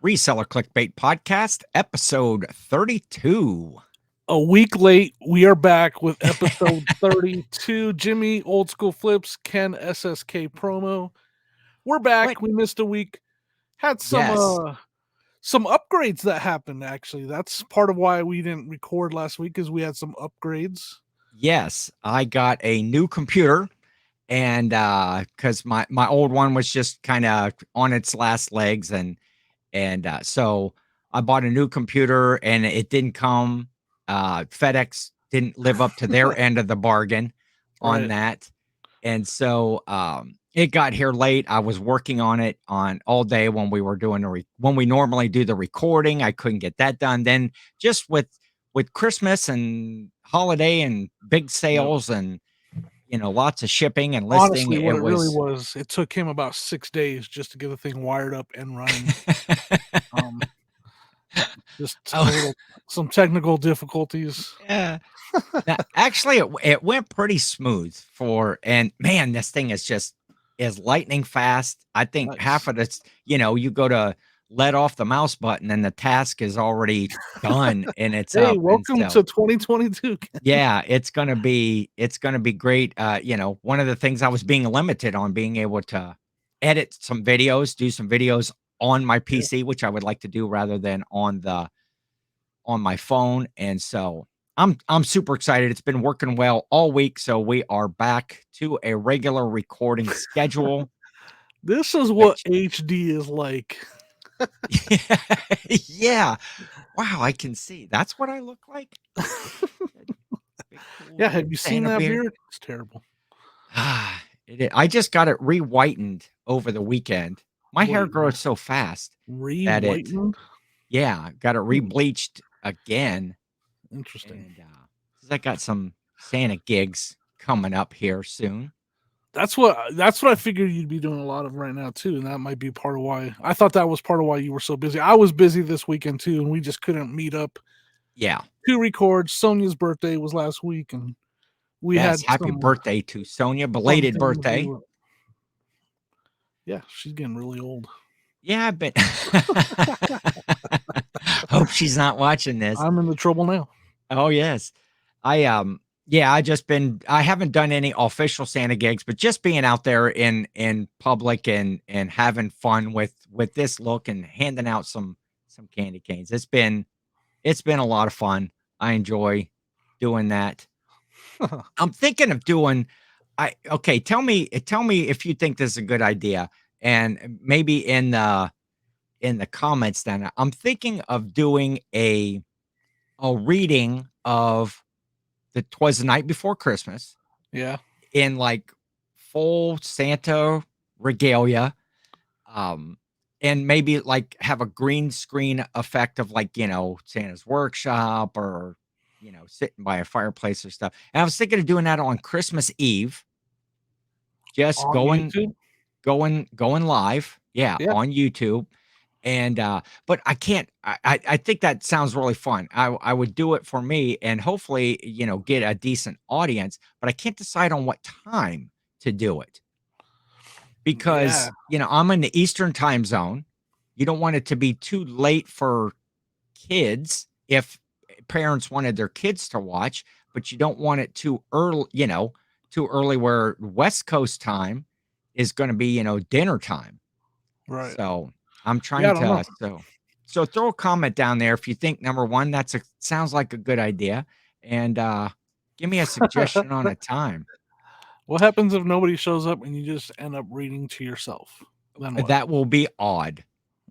Reseller Clickbait Podcast, episode 32. A week late, we are back with episode 32. Jimmy, Old School Flips, Ken, SSKPromo. We're back. Wait. We missed a week. Had Yes. some upgrades that happened, actually. That's part of why we didn't record last week, is we had some upgrades. Yes, I got a new computer, and because my old one was just kind of on its last legs, and so I bought a new computer, and it didn't come. FedEx didn't live up to their end of the bargain on Right. that, and so it got here late. I was working on it on all day when we were doing when we normally do the recording. I couldn't get that done. Then just with Christmas and holiday and big sales and lots of shipping and listing, Honestly, what it it really was was, it took him about 6 days just to get the thing wired up and running. Just Oh. some technical difficulties. Yeah. Now, actually, it went pretty smooth and man, this thing is lightning fast. I think half Nice. of this, you go to let off the mouse button and the task is already done and it's Hey, up. And welcome so, to 2022. yeah, it's gonna be great. One of the things I was being limited on being able to edit some videos, do some videos on my Yeah. PC, which I would like to do rather than on my phone. And so I'm super excited. It's been working well all week. So we are back to a regular recording schedule. This is what Which HD is like. yeah. Wow, I can see. That's what I look like. Big, cool Yeah, little have you seen Santa that beard. beard? It's terrible. I just got it re-whitened over the weekend. My hair Wait, grows so fast that re-whitened? got it re-bleached again. Interesting. And 'cause I got some Santa gigs coming up here soon. That's what I figured you'd be doing a lot of right now too, and that might be part of why I thought that was part of why you were so busy. I was busy this weekend too, and we just couldn't meet up Yeah. to record. Sonia's birthday was last week, and we Yes, had happy some birthday to Sonia, fun belated things we birthday. were. Yeah, she's getting really old. Yeah, but hope she's not watching this. I'm in the trouble now. Oh, yes. I haven't done any official Santa gigs, but just being out there in public and having fun with this look and handing out some candy canes. It's been a lot of fun. I enjoy doing that. I'm thinking of doing tell me if you think this is a good idea, and maybe in the comments then. I'm thinking of doing a reading of the 'Twas the Night Before Christmas Yeah. in like full Santa regalia, and maybe like have a green screen effect of like, Santa's workshop or sitting by a fireplace or stuff. And I was thinking of doing that on Christmas Eve, just On YouTube? going live, yeah, Yeah. on YouTube. And but I can't. I think that sounds really fun. I would do it for me and hopefully get a decent audience. But I can't decide on what time to do it Yeah. because I'm in the Eastern time zone. You don't want it to be too late for kids if parents wanted their kids to watch, but you don't want it too early. Too early where West Coast time is going to be dinner time. Right. So I'm Yeah, trying I don't know. to so throw a comment down there if you think number one, sounds like a good idea. And give me a suggestion on a time. What happens if nobody shows up and you just end up reading to yourself? Then what? That will be odd.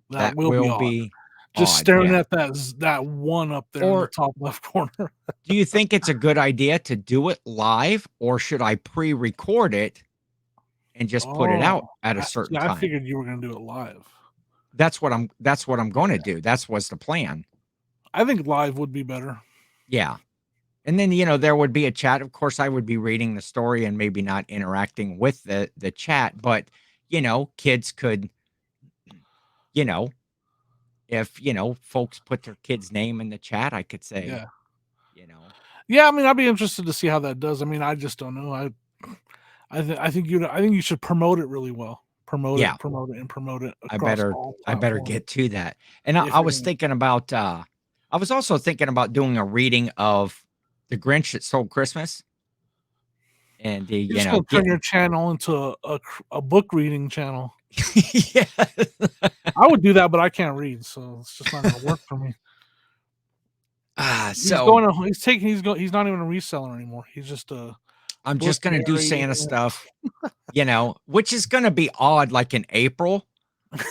That That will be will odd. be Just odd, staring yeah. at that one up there in the Or top left corner. do you think it's a good idea to do it live, or should I pre-record it and just put it out at a certain I time? figured you were going to do it live. That's what I'm going to do. That's what's the plan. I think live would be better. Yeah. And then, there would be a chat. Of course, I would be reading the story and maybe not interacting with the chat, but, kids could, if, folks put their kid's name in the chat, I could say, Yeah. you know, Yeah, I mean, I'd be interested to see how that does. I mean, I just don't know. I think you should promote it really well. promote Yeah, it, promote it, and promote it I across better all I better platforms get to that. And I, if I you're was gonna. thinking about I was also thinking about doing a reading of The Grinch That Stole Christmas and the, You're you just know, gonna turn your getting channel into a book reading channel. yeah. I would do that, but I can't read, so it's just not gonna work for me. He's So going to. He's taking. He's not even a reseller anymore. He's just a I'm book just gonna do Santa narrating. stuff, which is gonna be odd, like in April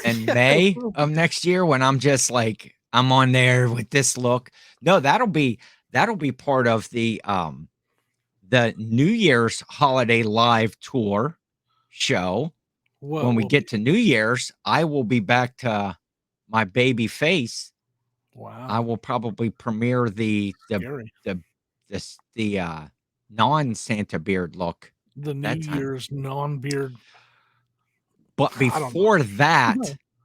and Yeah, it May will of be. next year when I'm just like I'm on there with this look. No, that'll be part of the New Year's holiday live tour show. What When we will be? get to New Year's, I will be back to my baby face. I Wow, will probably premiere scary. the the non Santa beard look The New that time. Year's non-beard. But I don't know. before that,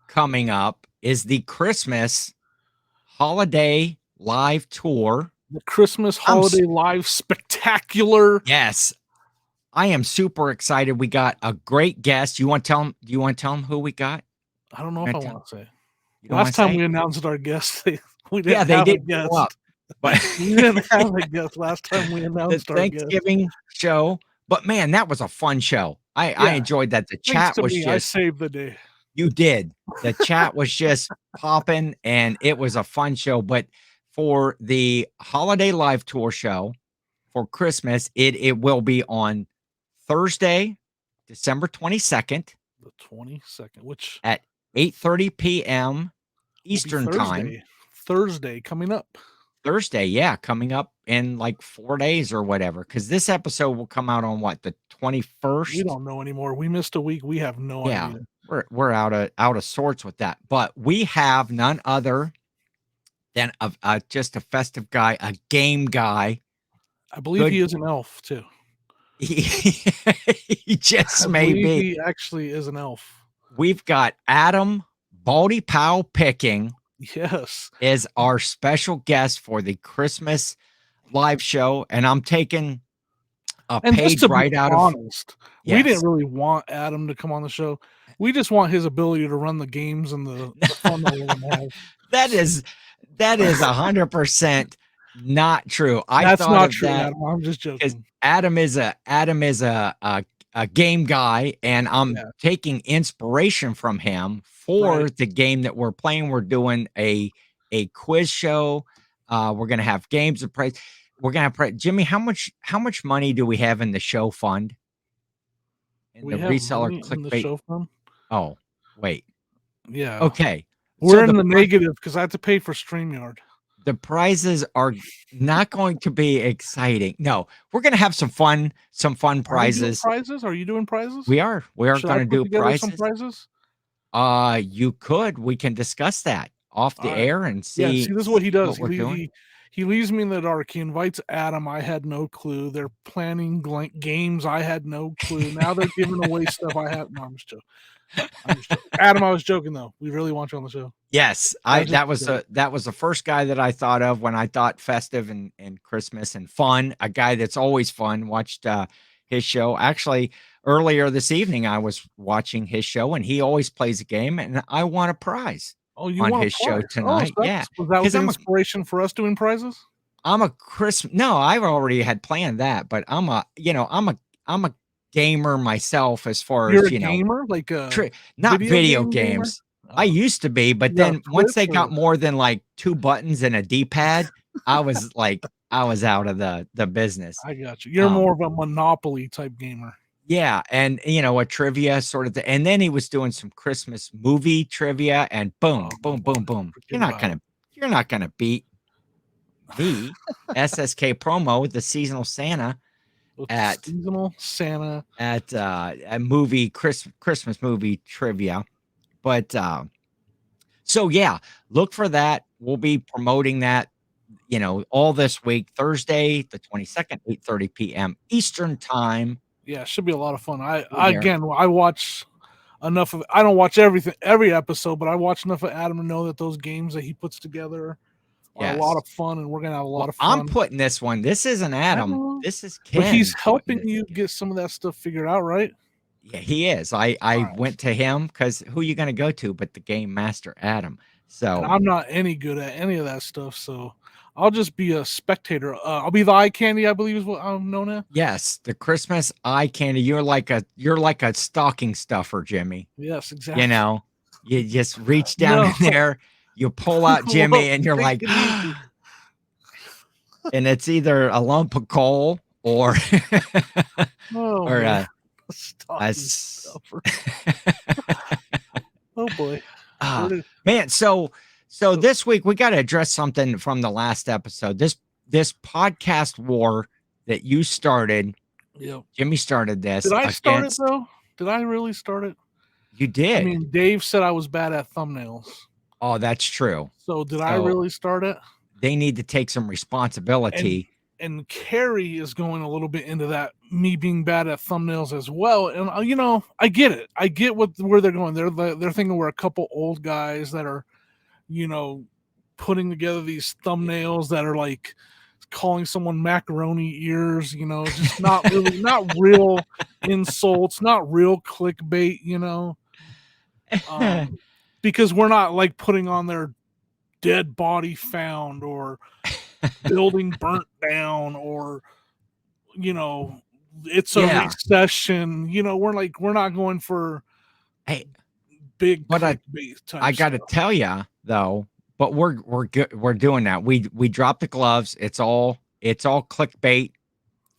coming up is the Christmas holiday live tour. The Christmas I'm holiday live spectacular. yes, I am super excited. We got a great guest. You want to tell him? Do you want to tell him who we got? I don't know You if want I to tell him? want to say. You don't want Last to time say? we announced our guest, we Yeah, didn't they have a did show up, guest. but We didn't have a guest last time we the announced our guest. Thanksgiving show. But man, that was a fun show. I Yeah, enjoyed that. The thanks chat to was me, I just saved the day. you did. The chat was just popping, and it was a fun show. But for the holiday live tour show for Christmas, it will be on Thursday, December 22nd The 22nd, which at 8:30 p.m. will be Eastern time. Thursday. Thursday coming up. Thursday, yeah, coming up in like 4 days or whatever. Because this episode will come out on what, the We 21st? don't know anymore. We missed a week. We have no Yeah, idea. we're out of sorts with that. But we have none other than just a festive guy, a game guy. I believe he Good, is an elf too. he, he just I may believe be. he actually is an elf. We've got Adam Baldy Powell Picking Yes. is our special guest for the Christmas live show, and I'm taking a And just page to be right out of honest, we didn't yes. really want Adam to come on the show. We just want his ability to run the games and the fun that we're gonna have. that is that is 100% not true. I That's thought not of true, that Adam. I'm just because joking. Adam is a game guy, and I'm Yeah, taking inspiration from him right. for the game that we're playing. We're doing a quiz show. We're gonna have games of prize. We're gonna have Jimmy. How much money do we have in the show fund in the We have reseller money in the clickbait? show fund. Oh, wait. Yeah. Okay, so We're in the negative because I have to pay for StreamYard. the prizes are not going to be exciting. No, we're gonna have some fun Are we doing prizes. prizes? Are you doing prizes? We are Should I gonna put do together some prizes. prizes? You could. We can discuss that off All the right. air and Yeah, see see, this is what he does. what we're doing. He leaves me in the dark. He invites Adam. I had no clue. They're planning games. I had no clue. Now they're giving away stuff I had. No, I'm just joking. I'm just joking. Adam, I was joking though. We really want you on the show. Yes, That I was just that a was joke. the first guy that I thought of when I thought festive and Christmas and fun. A guy that's always fun. Watched his show. Actually, earlier this evening I was watching his show, and he always plays a game, and I won a prize Oh, you on want his a show prize? Oh, so tonight. Yeah, that was because the inspiration for us doing prizes. I'm a Chris. No, I've already had planned that, but I'm a gamer myself as far You're as a gamer, like a not video video game gamer. games. I used to be, but You got a then once Switch they or got more than like two buttons and a D-pad, I was out of the business. I got you. You're Um, more of a Monopoly type gamer. yeah, and a trivia sort of thing. And then he was doing some Christmas movie trivia, and boom, Oh boom, boy, boom, boom. forget about it. You're not gonna beat me, SSKPromo, the seasonal Santa With at seasonal Santa. a movie Christmas movie trivia. But so yeah, look for that. We'll be promoting that, all this week, Thursday, the 22nd, 8:30 p.m. Eastern time. Yeah, it should be a lot of fun. Be there. I watch enough of. I don't watch every episode, but I watch enough of Adam to know that those games that he puts together are a lot Yes. of fun, and we're gonna have a lot Well, of I'm fun. putting this one. This isn't I Adam. know, This is but he's Ken putting helping this you together. get some of that stuff figured out, right? Yeah, he is. I Alright. went to him because who you gonna go to but the game master, Adam. And So I'm not any good at any of that stuff, so I'll just be a spectator. I'll be the eye candy, I believe is what I'm known as. yes, the Christmas eye candy. You're like a stocking stuffer, Jimmy. Yes, You exactly. know, you just reach down in No. there, you pull out Whoa, Jimmy, and you're take like, it easy. and it's either a lump of coal or Oh, or man. a, a Stocking s- stuffer. Oh, boy. Where ah, did man. So so this week we got to address something from the last episode. This podcast war that you started, yeah. Jimmy started Did this I start it, against. though? Did I really start it? You I did. mean, Dave said I was bad at thumbnails. Oh, that's true. So did I So really start it? they need to take some And responsibility. and Carrie is going a little bit into that me being bad at thumbnails as well. And I get it. I get where they're going. They're thinking we're a couple old guys that are, you know, putting together these thumbnails that are like calling someone macaroni ears, just not real insults, not real clickbait. Um because we're not like putting on their dead body found or building burnt down or you know it's a Yeah. recession. We're not going for Hey, big but clickbait I type got to stuff. tell you though, but we're good. We're doing that. We dropped the gloves. It's all clickbait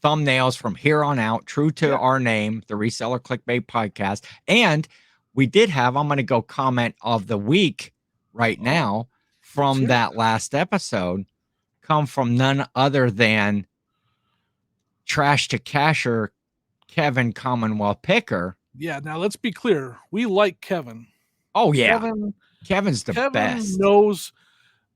thumbnails from here on out. True to Yeah. our name, the Reseller Clickbait Podcast. And we did have. I'm going to go comment of the week right Oh, now let's from hear it. that last episode. Come from none other than Trash to Casher Kevin Commonwealth Picker. Yeah, now let's be clear, we like Kevin. Oh yeah, kevin Kevin's the Kevin best. knows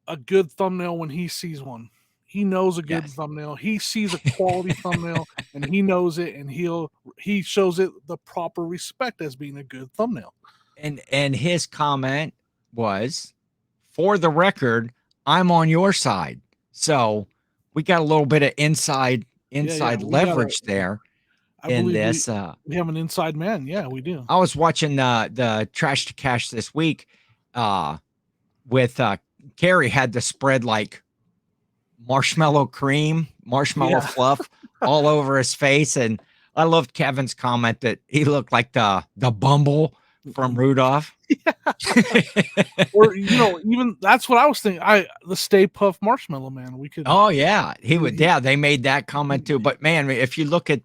a good thumbnail when he sees one. He knows a good Yes. thumbnail. He sees a quality thumbnail and he knows it, and he shows it the proper respect as being a good thumbnail. And his comment was, for the record, I'm on your side. So we got a little bit of inside Yeah, inside we got a leverage there I in believe this. we have an inside man. Yeah, we do. I was watching the Trash to Cash this week with Carrie had to spread like marshmallow cream, marshmallow Yeah. fluff all over his face. And I loved Kevin's comment that he looked like the Bumble from Rudolph. Or even that's what I was thinking. The Stay Puff Marshmallow Man. We could Oh yeah, he would. he, Yeah, they made that comment too. But man, if you look at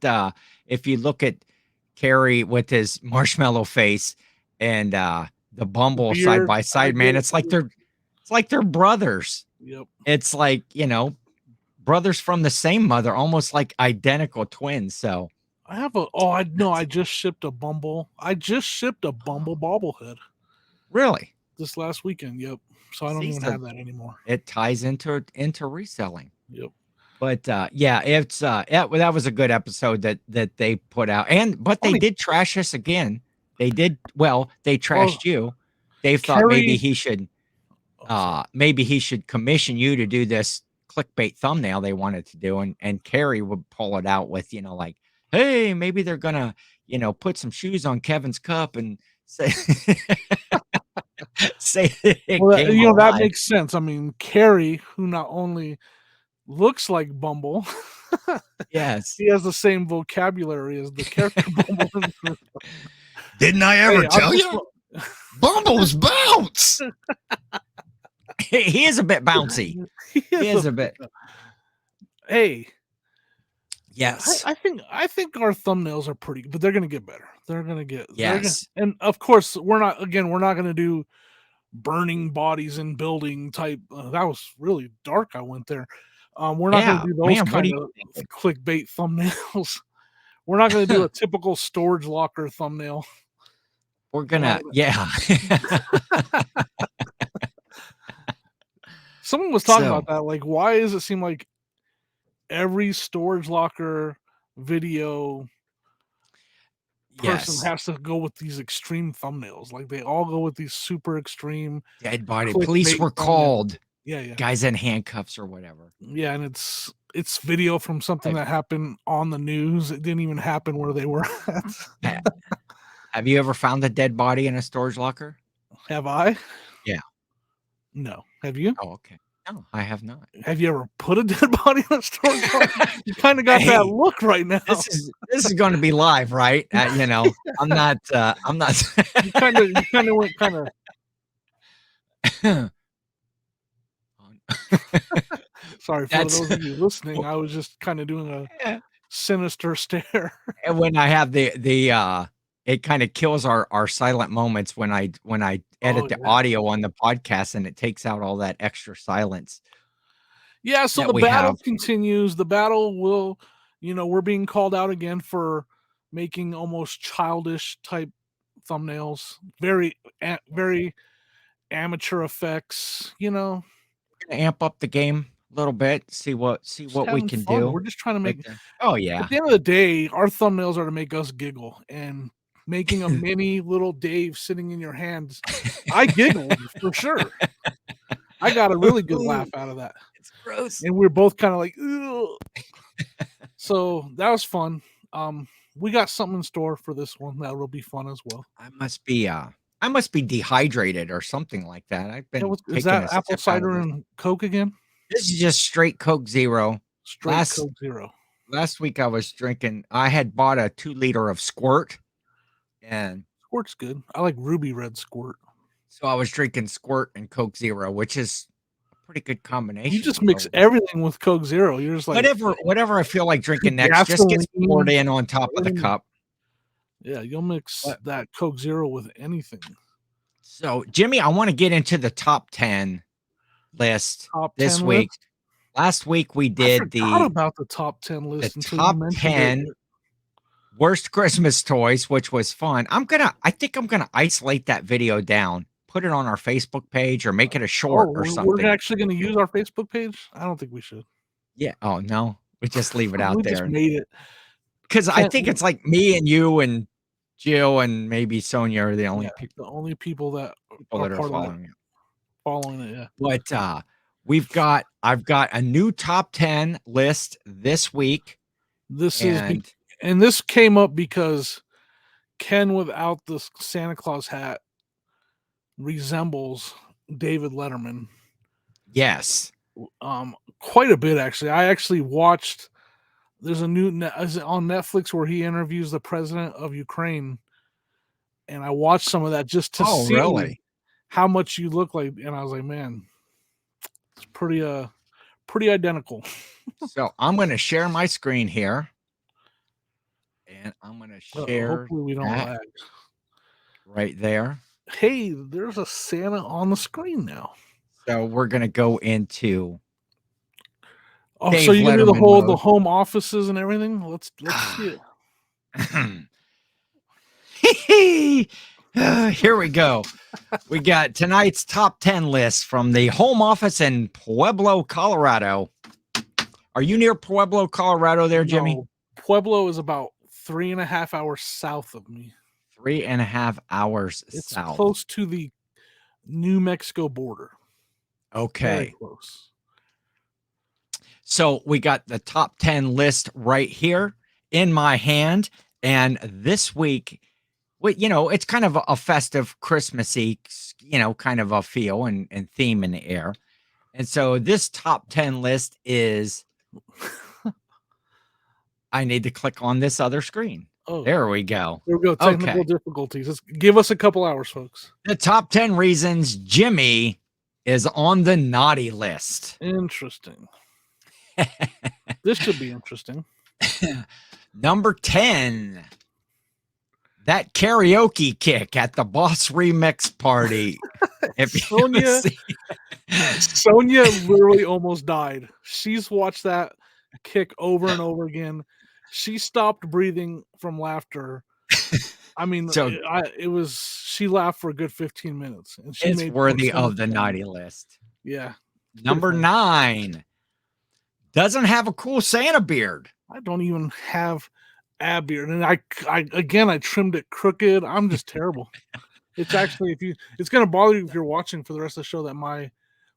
Carrie with his marshmallow face and the the Bumble side beard. by I side, get man, it. it's like they're brothers. Yep. It's like brothers from the same mother, almost like identical twins. So I have a oh I no, that's I just shipped a Bumble. I just shipped a Bumble bobblehead really this last weekend. Yep. So I don't see. even So have that anymore. it ties into reselling. Yep. But yeah, that was a good episode that they put out. But they Funny. did trash us again. They Well, trashed you. Dave thought Carrie. Oh, sorry. maybe he should commission you to do this clickbait thumbnail they wanted to do, and Carrie would pull it out with, like, hey, maybe they're gonna, put some shoes on Kevin's cup and say say it Well, came that alive. makes sense. I mean, Carrie, who not only looks like Bumble, Yes. he has the same vocabulary as the character Bumble. Didn't I ever Hey, I'm tell just you? Bumbles bounce. He is a bit bouncy. he He is is a bit. hey, Yes. I think our thumbnails are pretty good, but they're gonna get better. Yes. And of course we're not gonna do burning bodies in building type. That was really dark. I went there. We're not gonna Yeah, do those man. What are kind you of thinking? clickbait thumbnails. We're not gonna do a typical storage locker thumbnail. We're We're not gonna. gonna. Yeah. Someone was talking So about that. Like, why does it seem like every storage locker video person yes, has to go with these extreme thumbnails? Like, they all go with these super extreme dead body. Police clickbait were thumbnails. called. Yeah. Guys in handcuffs or whatever. Yeah, and it's video from something Right. that happened on the news. It didn't even happen where they were at. Have you ever found a dead body in a storage locker? Have I? Yeah. No. Have you? Oh, okay. No, I have not. Have you ever put a dead body in a storage locker? You kind of got that Hey, look right now. this is going to be live, right? I'm not. I'm not. You kind of went kind of. Sorry for That's those of you listening. I was just kind of doing a sinister stare. and when I have it kind of kills our silent moments when I Oh edit the yeah. audio on the podcast and it takes out all that extra silence Yeah, so that the we have. battle continues. The battle will, we're being called out again for making almost childish type thumbnails. Very amateur effects, Gonna amp up the game a little bit, see just what we having can fun. do. We're just trying to make Oh at yeah. the end of the day, our thumbnails are to make us giggle and making a mini little Dave sitting in your hands. I giggled for sure. I got a really good laugh Ooh, out of that. it's gross. And we're both kind of like, ugh. So that was fun. We got something in store for this one that will be fun as well. I must be dehydrated or something like that. I've Yeah, been is taking that a apple sip out of cider this. and Coke again? This is just straight Coke Zero. Straight Last Coke Zero. last week I had bought a 2 liter of Squirt, and Squirt's good. I like ruby red Squirt. so I was drinking Squirt and Coke Zero, which is a pretty good You combination just to go mix with everything with Coke Zero. You're just like whatever I feel like drinking next, just gets poured gasoline. in on top of the cup. Yeah, you'll mix But that Coke Zero with anything. so, Jimmy, I want to get into the top 10 list Top this 10 week. list. Last week we I did forgot about the top 10 the list until you top mentioned it. 10 worst Christmas toys, which was fun. I think I'm gonna isolate that video down, put it on our Facebook page, or make it a Oh, short or we're something. actually going to use our Facebook page? I don't think we should. Yeah. Oh no, we just leave it We out just there made it. because I Can't, think it's like me and you and Jill and maybe Sonia are the only yeah, the only people that people are that are part of that following it. following it. Yeah. But I've got a new top 10 list this week, This is and and this came up because Ken without the Santa Claus hat resembles David Letterman. yes, Quite a bit actually. I actually watched. There's a new is it on Netflix where he interviews the president of Ukraine, and I watched some of that just to oh see really? how much you look like, and I was like, man, it's pretty identical. So I'm going to share my screen here, and I'm going to share Hopefully we don't that lag. right there. Hey, there's a Santa on the screen now. So we're going to go into Oh, so Dave you can do Letterman the mode. home offices and everything? Let's see it. Here we go. We got tonight's top 10 list from the home office in Pueblo, Colorado. Are you near Pueblo, Colorado there, Jimmy? No, Pueblo is about 3.5 hours south of me. 3.5 hours It's south. close to the New Mexico border. Okay. Very close. So we got the top 10 list right here in my hand. And this week, it's kind of a festive, Christmassy, kind of a feel and theme in the air. And so this top 10 list is, I need to click on this other screen. Oh, there we go. There we go. Technical difficulties. Let's give us a couple hours, folks. The top 10 reasons Jimmy is on the naughty list. Interesting. This should be interesting. Number 10. That karaoke kick at the Boss Remix party. If Sonia literally almost died. She's watched that kick over and over again. She stopped breathing from laughter. I mean, she laughed for a good 15 minutes. And she it's made worthy of the naughty list. Yeah. Number 9. Doesn't have a cool Santa beard. I don't even have a beard. And I trimmed it crooked. I'm just terrible. It's actually, it's going to bother you if you're watching for the rest of the show that my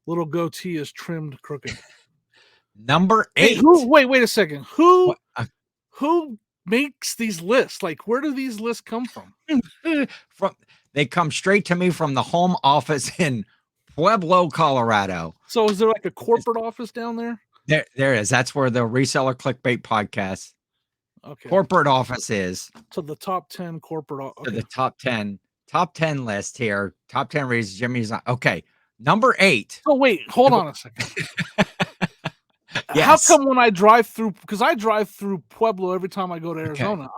little goatee is trimmed crooked. Number 8. Hey, wait a second. Who makes these lists? Like, where do these lists come from? From they come straight to me from the home office in Pueblo, Colorado. So is there like a corporate office down there? There is. That's where the Reseller Clickbait podcast Okay. corporate office is. So the top 10 corporate. To Okay. the top 10 list here. Top 10 reasons Jimmy's not okay. Number 8. Oh wait, hold on a second. Yes. How come when I drive through, because I drive through Pueblo every time I go to Arizona,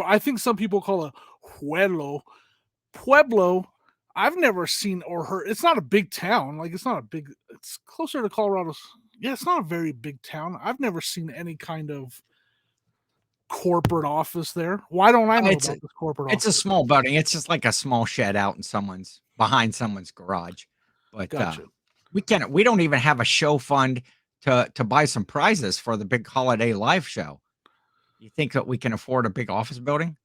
I think some people call it Pueblo, I've never seen or heard. It's not a big town. Like, it's not a big, it's closer to Colorado. Yeah, it's not a very big town. I've never seen any kind of corporate office there. Why don't I know about this corporate office? It's a small building. It's just like a small shed out in behind someone's garage. But Gotcha. we don't even have a show fund to buy some prizes for the big holiday live show. You think that we can afford a big office building?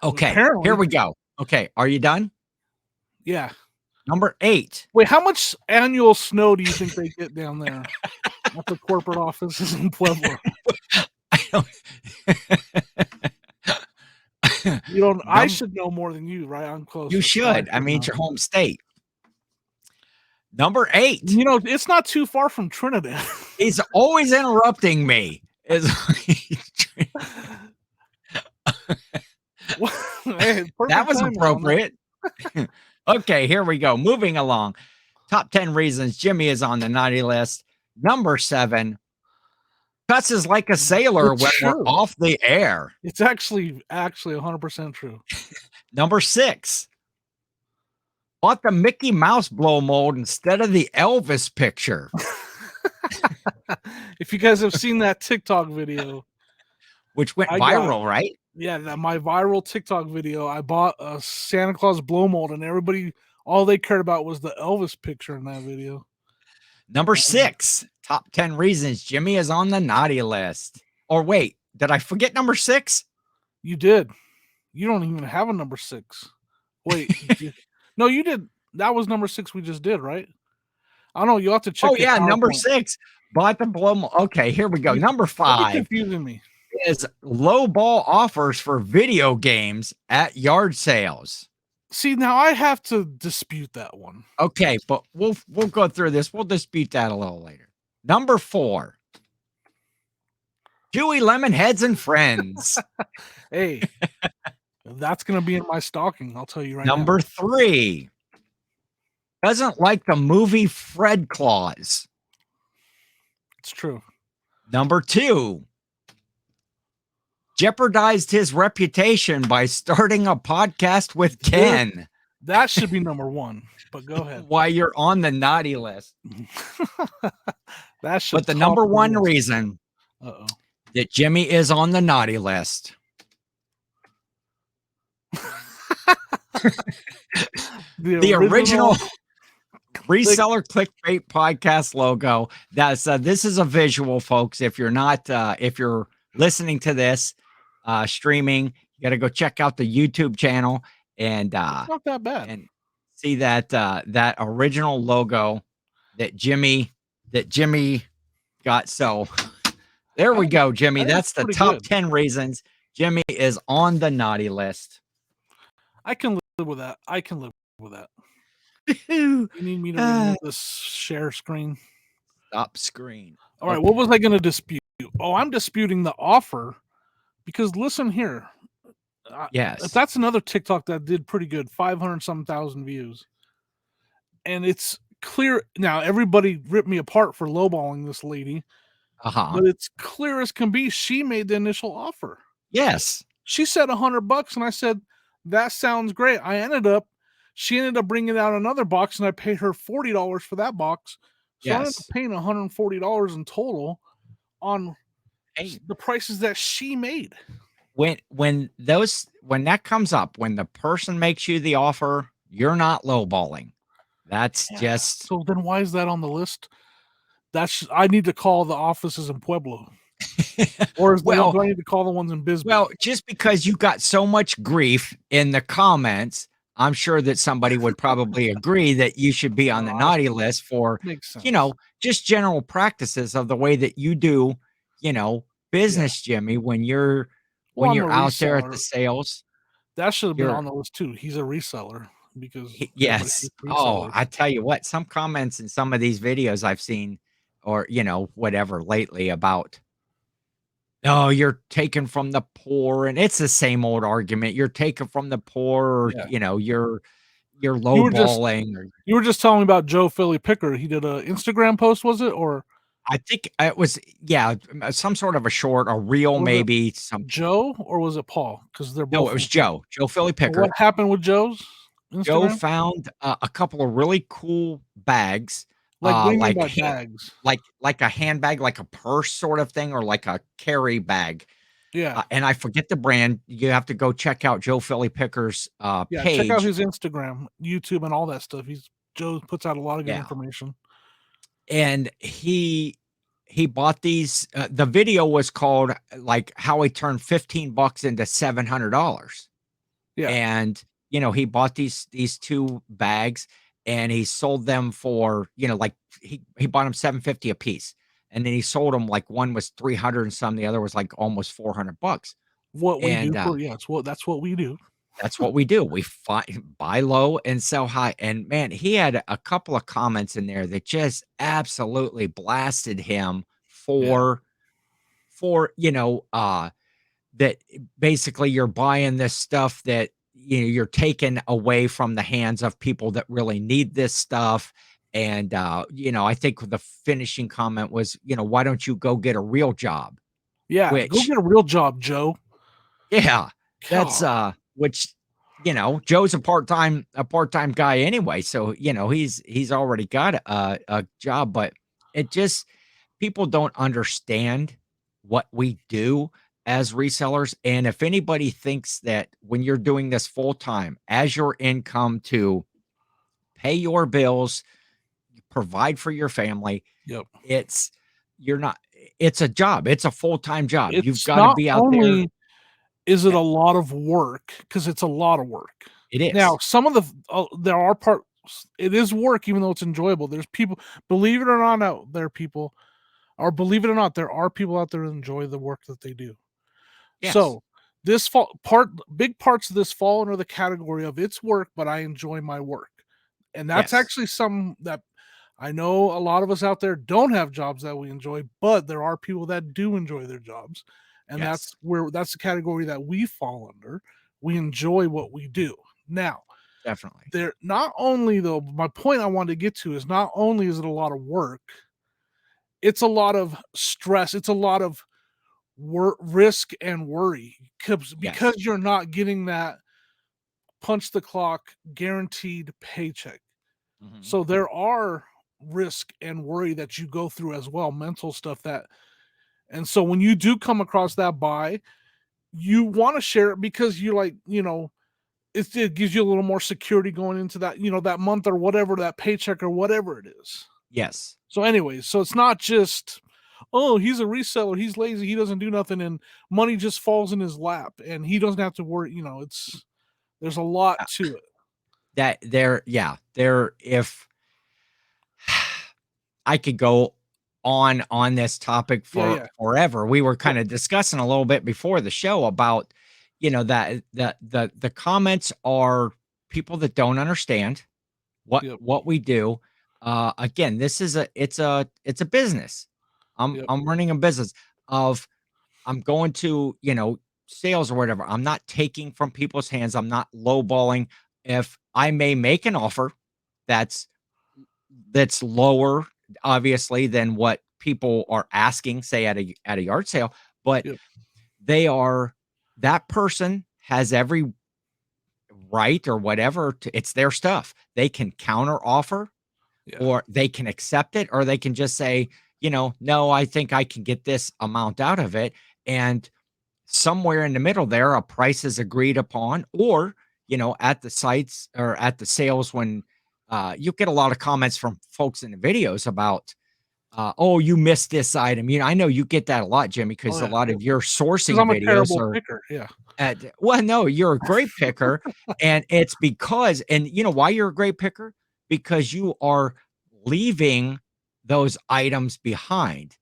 Okay, apparently. Here we go. Okay, are you done? Yeah. Number 8. Wait, how much annual snow do you think they get down there at the corporate offices in Pueblo? You don't. I should know more than you, right? I'm close. You should. I mean, it's your home state. Number 8. You know, it's not too far from Trinidad. He's always interrupting me. Hey, that was appropriate. Okay, here we go. Moving along. Top 10 reasons Jimmy is on the naughty list. Number 7. Cusses like a sailor when we're off the air. It's actually 100% true. Number 6. Bought the Mickey Mouse blow mold instead of the Elvis picture. If you guys have seen that TikTok video, which went viral, right? Yeah, my viral TikTok video, I bought a Santa Claus blow mold, and everybody, all they cared about was the Elvis picture in that video. Number 6. Top 10 reasons Jimmy is on the naughty list. Or wait, did I forget number 6? You did. You don't even have a number 6. Wait. No, you did. That was number 6 we just did, right? I don't know. You'll have to check. Oh, yeah, number 6. Bought the blow mold. Okay, here we go. Number 5. Confusing me. Is low ball offers for video games at yard sales. See, now I have to dispute that one. Okay, but we'll go through this. We'll dispute that a little later. Number 4. Chewy Lemon Heads and Friends. Hey, that's going to be in my stocking. I'll tell you right now. Number 3. Doesn't like the movie Fred Claus. It's true. Number 2. Jeopardized his reputation by starting a podcast with Ken. That should be number 1, but go ahead. Why you're on the naughty list. That should. But the number 1 reason that Jimmy is on the naughty list. the original Reseller Clickbait podcast logo. That's this is a visual, folks. If you're not, if you're listening to this streaming, you got to go check out the YouTube channel and it's not that bad and see that that original logo that Jimmy got. So there we go, Jimmy. That's the top 10 reasons Jimmy is on the naughty list. I can live with that. You need me to remove this share screen? Stop screen. All right, what was I going to dispute? Oh, I'm disputing the offer because listen here. Yes. That's another TikTok that did pretty good, 500-some thousand views. And it's clear now, everybody ripped me apart for lowballing this lady. But it's clear as can be. She made the initial offer. Yes. She said $100, and I said, that sounds great. She ended up bringing out another box, and I paid her $40 for that box. So I ended up paying $140 in total on the prices that she made. When that comes up, when the person makes you the offer, you're not lowballing. That's just. So then why is that on the list? I need to call the offices in Pueblo. Or do I need to call the ones in Bisbee? Well, just because you got so much grief in the comments, I'm sure that somebody would probably agree that you should be on the naughty list for, just general practices of the way that you do, Yeah. business, Jimmy, Well, when I'm a you're out there at the reseller. sales. That should have been You're on the list too. He's a reseller because everybody yes. hates Oh, resellers. I tell you what, some comments in some of these videos I've seen or, whatever lately about, "Oh, you're taken from the poor," and it's the same old argument. You're taken from the poor or, Yeah. you're You were just lowballing or you were just telling me about Joe Philly Picker. He did a Instagram post, was it? Or I think it was yeah, some sort of a short, a reel, was it maybe some Joe or was it Paul? Because 'Cause they're no, both it was from Philly. Joe Philly So what Picker. happened with Joe's Joe Instagram? found a couple of really cool bags, Like, what do you mean like by bags? like a handbag, like a purse sort of thing, or like a carry bag. Yeah. And I forget the brand. You have to go check out Joe Philly Picker's Yeah, check out page. his Instagram, YouTube, and all that stuff. Joe puts out a lot of good Yeah, information. and he bought these. The video was called like how he turned $15 into $700. Yeah. And he bought these two bags and he sold them for like he bought them 750 a piece, and then he sold them like one was 300 and some, the other was like almost $400. What we do And for yeah, that's what we do. that's what we do. We buy low and sell high. And man, he had a couple of comments in there that just absolutely blasted him Yeah. for that basically you're buying this stuff that you're taking away from the hands of people that really need this stuff. And I think the finishing comment was, why don't you go get a real job? Yeah, go Which get a real job, Joe. yeah, that's God. which Joe's a part-time guy anyway, so he's already got a job, but it just people don't understand what we do as resellers. And if anybody thinks that when you're doing this full time as your income to pay your bills, provide for your family, Yep. it's you're not it's a job. It's a full-time job. You've It's got to not be out there. only is it Yeah, a lot of work, because it's a lot of work. it Now, is. some of there are parts it is work even though it's enjoyable. There's people, believe it or not out there, people, or believe it or not, there are people out there that enjoy the work that they do. Yes. So, this fall part big parts of this fall under the category of it's work, but I enjoy my work. And that's Yes. actually some that I know a lot of us out there don't have jobs that we enjoy, but there are people that do enjoy their jobs. And Yes. that's the category that we fall under. We enjoy what we do. Now, Definitely. there not only though, my point I wanted to get to is not only is it a lot of work, it's a lot of stress, it's a lot of risk and worry because Yes. you're not getting that punch the clock guaranteed paycheck. Mhm. So there are risk and worry that you go through as well, mental stuff that, and so when you do come across that buy, you want to share it because you like, it gives you a little more security going into that, that month or whatever, that paycheck or whatever it is. Yes. So anyways, so it's not just, oh, he's a reseller, he's lazy, he doesn't do nothing, and money just falls in his lap and he doesn't have to worry, it's there's a lot Uh, to it. that there yeah, there if I could go on this topic Yeah, for yeah. forever. We were Well, kind of discussing a little bit before the show about, that the comments are people that don't understand yep, what we do. Again, this is it's a business. yep, I'm running a business of I'm going to, sales or whatever. I'm not taking from people's hands. I'm not lowballing. If I may make an offer that's lower, obviously, than what people are asking, say at a yard sale, but yep, they are that person has every right or whatever it's their stuff. They can counter offer yeah, or they can accept it, or they can just say, no, I think I can get this amount out of it. And somewhere in the middle there, a price is agreed upon, or, at the sites or at the sales when you get a lot of comments from folks in the videos about, oh, you missed this item. I know you get that a lot, Jimmy, oh because a yeah, lot of your because sourcing I'm a videos terrible are picker. Yeah, well, no, you're a great picker. And it's because, and you know why you're a great picker? Because you are leaving those items behind.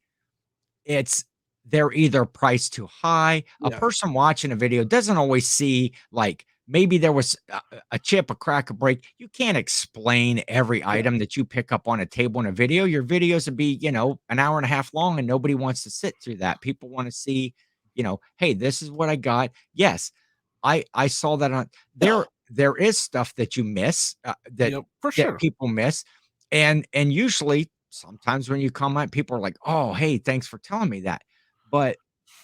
It's they're either priced too high. A Yeah, person watching a video doesn't always see, like, maybe there was a chip, a crack, a break. You can't explain every yeah, item that you pick up on a table in a video. Your videos would be, an hour and a half long, and nobody wants to sit through that. People want to see, hey, this is what I got. Yes, I saw that on there is stuff that you miss, that yep, for that sure. people miss, and usually sometimes when you comment, people are like, "Oh, hey, thanks for telling me that." But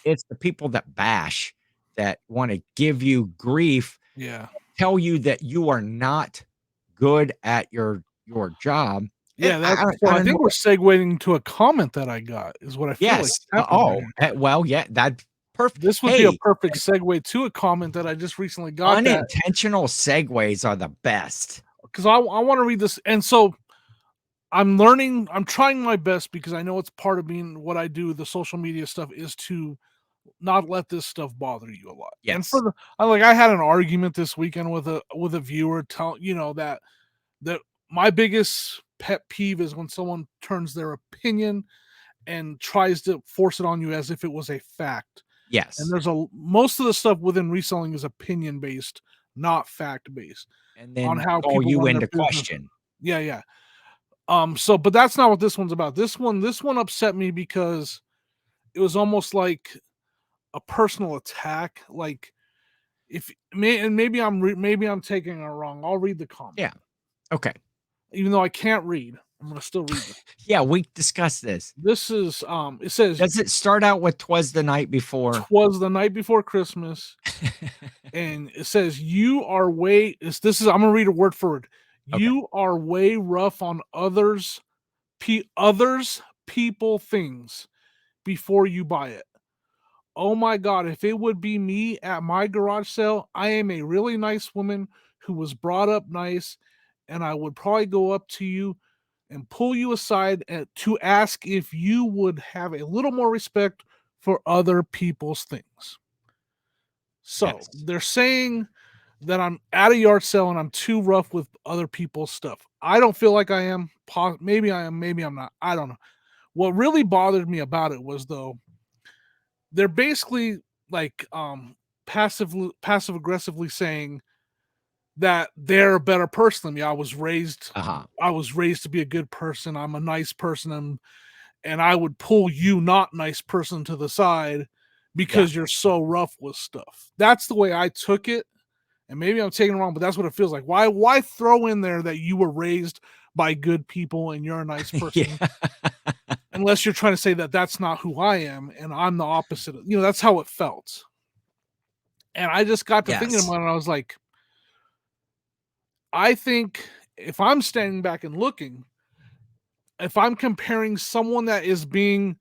it's the people that bash, that wanna give you grief, Yeah. tell you that you are not good at your job, and Yeah, I that's I so I I don't think know. we're segueing to a comment that I got is what I feel like Yes. is happening right here. Well, yeah, that perfect. This would be a Hey, perfect segue to a comment that I just recently got that unintentional segues are the best. 'cause I wanna read this, and so I'm trying my best because I know it's part of being what I do, the social media stuff, is to not let this stuff bother you a lot. And for Yes. I had an argument this weekend with a viewer that my biggest pet peeve is when someone turns their opinion and tries to force it on you as if it was a fact. And Yes. there's a most of the stuff within reselling is opinion based, not fact based And on then how call people you run their into business. question. Yeah, yeah. So but that's not what this one's about. This one upset me because it was almost like a personal attack. Like if may and maybe I'm taking it wrong. I'll read the comment. Yeah. Okay. Even though I can't read, I'm gonna still read this. Yeah, we discussed this. This is it says Does it start out with "'Twas the night before"? "'Twas the night before Christmas," and it says, "You are way" this is I'm gonna read it word for word. Okay. "You are way rough on others, people, things before you buy it. Oh my god, if it would be me at my garage sale, I am a really nice woman who was brought up nice, and I would probably go up to you and pull you aside to ask if you would have a little more respect for other people's things." So Yes. they're saying that I'm at a yard sale and I'm too rough with other people's stuff. I don't feel like I am. Maybe I am, maybe I'm not. I don't know. What really bothered me about it was though they're basically like passive aggressively saying that they're a better person than me. Uh-huh. I was raised to be a good person. I'm a nice person, and I would pull you not nice person to the side Yeah. because you're so rough with stuff. That's the way I took it. And maybe I'm taking it wrong, but that's what it feels like. Why throw in there that you were raised by good people and you're a nice Yeah. person unless you're trying to say that that's not who I am and I'm the opposite of, that's how it felt. And I just got to thinking Yes. about it and I was like, I think if I'm standing back and looking, if I'm comparing someone that is being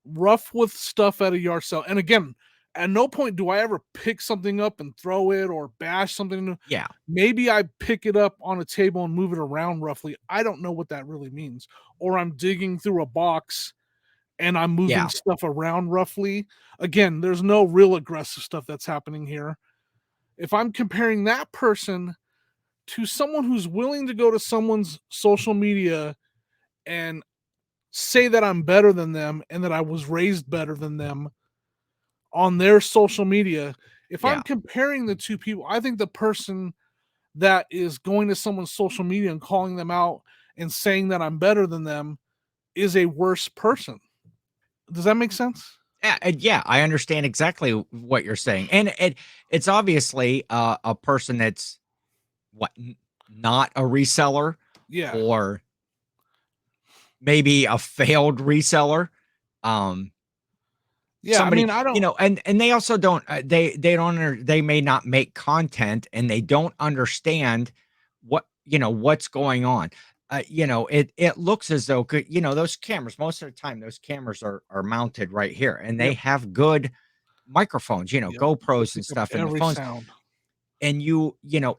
rough with stuff at a yard sale, and again, at no point do I ever pick something up and throw it or bash something. Yeah. Maybe I pick it up on a table and move it around roughly. I don't know what that really means. Or I'm digging through a box and I'm moving Yeah. stuff around roughly. Again, there's no real aggressive stuff that's happening here. If I'm comparing that person to someone who's willing to go to someone's social media and say that I'm better than them and that I was raised better than them on their social media, if I'm Yeah. comparing the two people, I think the person that is going to someone's social media and calling them out and saying that I'm better than them is a worse person. Does that make sense? Yeah, I understand exactly what you're saying, and it's obviously, a person that's what, not a reseller, Yeah. or maybe a failed reseller, um, Yeah. I somebody, mean, I don't, and they also don't, they don't they may not make content, and they don't understand what's going on. It looks as though, those cameras, most of the time those cameras are mounted right here, and they yep, have good microphones, yep. They GoPros and pick up stuff in the every phones, sound. and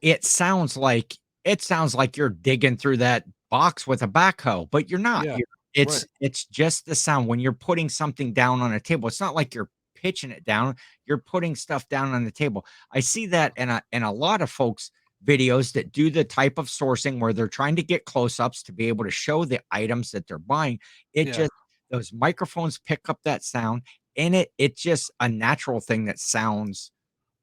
it sounds like you're digging through that box with a backhoe, but you're not. Yeah. Right. It's just the sound when you're putting something down on a table. It's not like you're pitching it down. You're putting stuff down on the table. I see that in a lot of folks videos that do the type of sourcing where they're trying to get close-ups to be able to show the items that they're buying. It Yeah. just Those microphones pick up that sound. in it, it's just a natural thing that sounds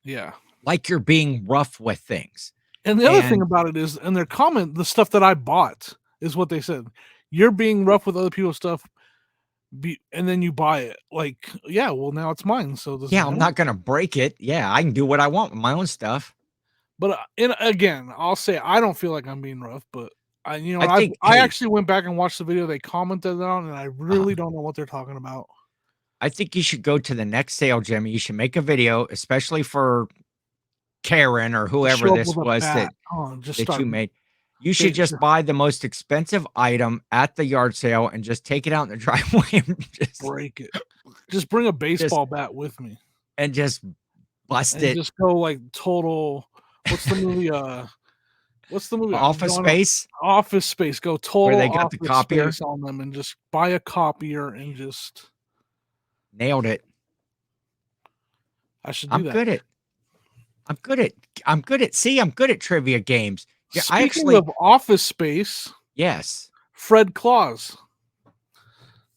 Yeah. like you're being rough with things. And the other thing And about it is, in their comment, the stuff that I bought is what they said. You're being rough with other people's stuff, and then you buy it. Like, yeah, well, now it's mine. So does it yeah, I'm matter? not gonna break it. Yeah, I can do what I want with my own stuff. But again, I'll say I don't feel like I'm being rough, but I think, I hey, actually went back and watched the video they commented on, and I uh, really don't know what they're talking about. I think you should go to the next sale, Jimmy. You should make a video, especially for Karen or Just whoever show up this with a was bat. Oh, just that you start. made. You should They, just buy the most expensive item at the yard sale and just take it out in the driveway and break it. Just bring a just baseball bat with me just bust and it. just go like total. What's the movie? What's the movie? I'm Office going to Space Office Space. Go where total they got the Office copier. Space on them and just buy a copier and just. Nailed it. I should do I'm that. good at I'm good at I'm good at trivia games. Yeah, I Speaking actually of Office Space, yes. Fred Claus.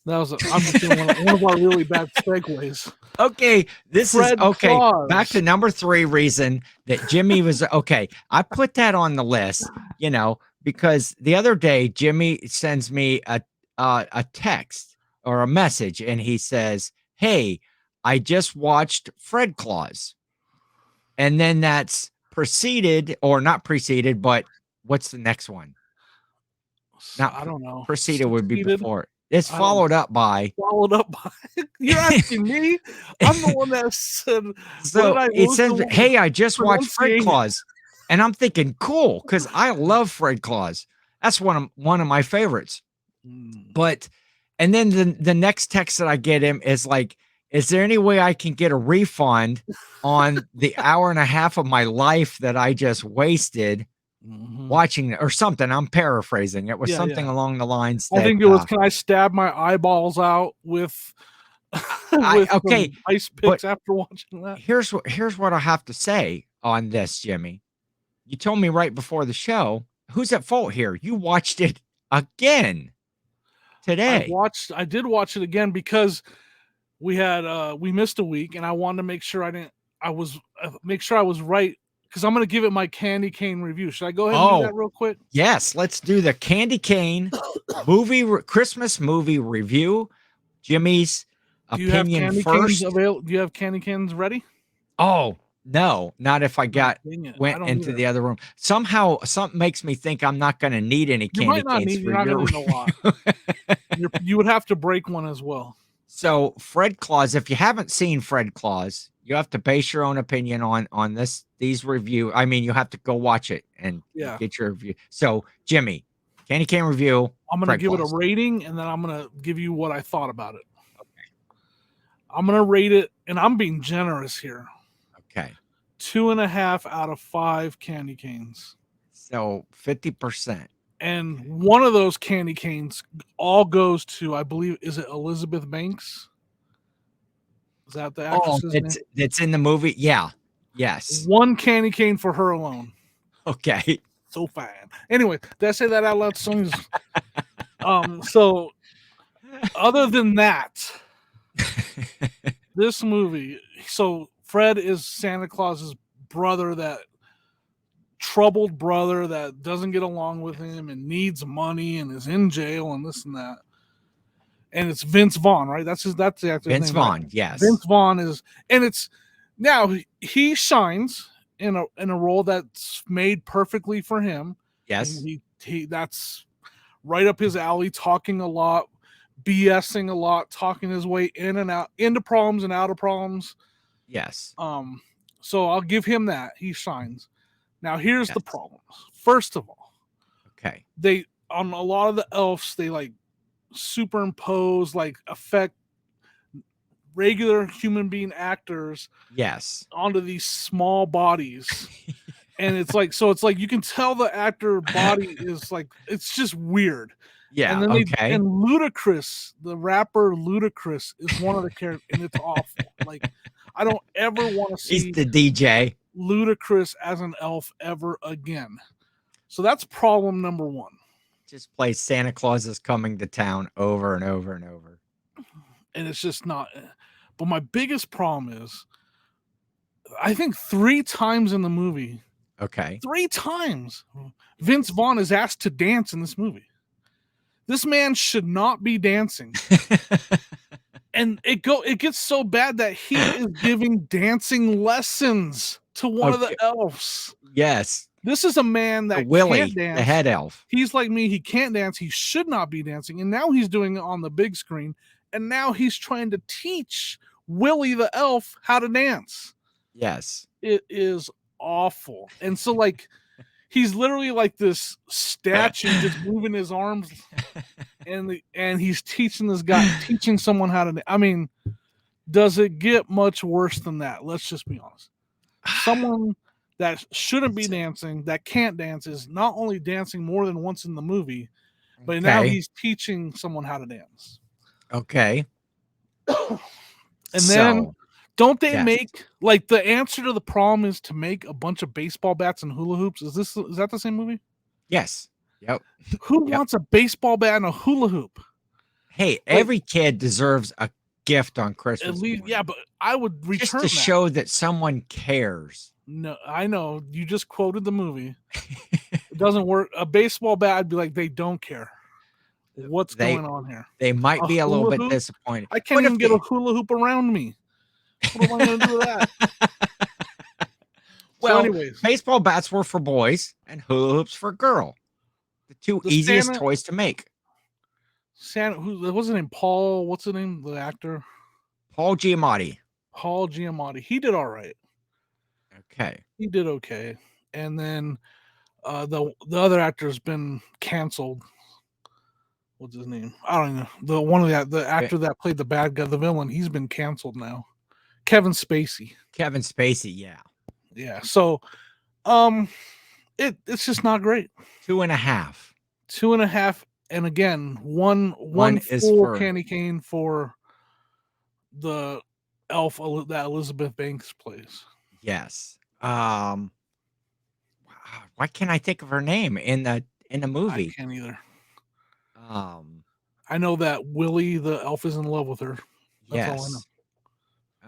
That was. I'm just doing one of our really bad segues. Okay, this is Fred okay. Back Claus. to number 3 reason that Jimmy was okay. I put that on the list, because the other day Jimmy sends me a text or a message and he says, "Hey, I just watched Fred Claus." And then that's preceded or not preceded, but what's the next one? Not I don't know. preceded would be Succeeded. before. It's I don't know. followed up by Followed up by. You're asking me. I'm the one that said. What did so I? it What was says, the "Hey, I just watched Fred pronunciation? Claus," and I'm thinking, "Cool," because I love Fred Claus. That's one of my favorites. But and then the next text that I get him is like, "Is there any way I can get a refund on the hour and a half of my life that I just wasted watching or something?" I'm paraphrasing. It was Yeah, something yeah. along the lines I that think it was. Can I stab my eyeballs out with I with okay, some ice but picks after watching that? here's what I have to say on this, Jimmy. You told me right before the show, who's at fault here? You watched it again today. I did watch it again because we missed a week, and I wanted to make sure I was right because I'm going to give it my candy cane review. Should I go ahead and do Oh, that real quick? yes, let's do the Candy Cane Christmas movie review. Jimmy's Do you have opinion candy canes first. available? Do you have candy canes ready? Oh, no, not if I Oh, got dang it. I went don't into either. the other room. Somehow something makes me think I'm not going to need any You candy might not canes need. for You're not your going to need a lot. review. You would have to break one as well. So, Fred Claus, if you haven't seen Fred Claus, you have to base your own opinion on these review. I mean, you have to go watch it and Yeah. get your review. So, Jimmy, Candy Cane review, I'm going to Fred give it a Claus. rating, and then I'm going to give you what I thought about it. I'm going to rate it, and I'm being generous here. Okay. 2.5 out of 5 candy canes. So 50%. And one of those candy canes all goes to, I believe, is it Elizabeth Banks? Is that the Oh, actress's name? that's in the movie. Yeah. Yes. One candy cane for her alone. Okay. So fine. Anyway, did I say that out loud? So other than that, this movie, so Fred is Santa Claus's brother, that troubled brother that doesn't get along with him and needs money and is in jail and this and that. And it's Vince Vaughn, right? That's the actor's Vince name. Right? Vaughn. Yes. Vince Vaughn is, and it's now he shines in a role that's made perfectly for him. Yes. He that's right up his alley, talking a lot, BSing a lot, talking his way in and out, into problems and out of problems. Yes. So I'll give him that. He shines. Now here's the Yes. problem. First of all, Okay. they on a lot of the elves, they like superimpose, like affect regular human being actors Yes. onto these small bodies. And it's like, so it's like you can tell the actor body is like, it's just weird. Yeah. And then Okay. and Ludacris, the rapper Ludacris, is one of the characters, and it's awful. Like, I don't ever want to He's see the DJ. Ludacris as an elf ever again. So that's problem number one. Just play Santa Claus is coming to town over and over and over. And it's just not. But my biggest problem is, I think 3 times in the movie, Okay. 3 times, Vince Vaughn is asked to dance in this movie. This man should not be dancing. And it gets so bad that he is giving dancing lessons to one of the Okay. elves. Yes. This is a man that Willie, can't the dance. head elf. He's like me. He can't dance. He should not be dancing. And now he's doing it on the big screen. And now he's trying to teach Willie the elf how to dance. Yes. It is awful. And so, like, he's literally like this statue just moving his arms, and he's teaching someone how to. I mean, does it get much worse than that? Let's just be honest. Someone that shouldn't be dancing, that can't dance, is not only dancing more than once in the movie, but now he's teaching someone how to dance. Okay. And then, don't they make, like, the answer to the problem is to make a bunch of baseball bats and hula hoops? Is that the same movie? Yes. Yep. Who wants a baseball bat and a hula hoop? Hey, every kid deserves a gift on Christmas. At least, yeah, but I would return just to show that someone cares. No, I know. You just quoted the movie. It doesn't work. A baseball bat, I'd be like, they don't care. What's going on here? They might be a little bit disappointed. I can't even get a hula hoop around me. What am I going to do with that? Well, so anyways, baseball bats were for boys and hula hoops for girl. The two easiest toys to make. Who was his name? Paul. What's the name? The actor. Paul Giamatti. Paul Giamatti. He did all right. Okay. He did okay. And then the other actor's been canceled. What's his name? I don't know. The actor that played the bad guy, the villain, he's been canceled now. Kevin Spacey. Kevin Spacey, yeah. Yeah. So it's just not great. 2.5. 2.5. And again, one is full candy cane for the elf that Elizabeth Banks plays. Yes. Why can't I think of her name in the movie? I can't either. I know that Willie the elf is in love with her. That's all I know.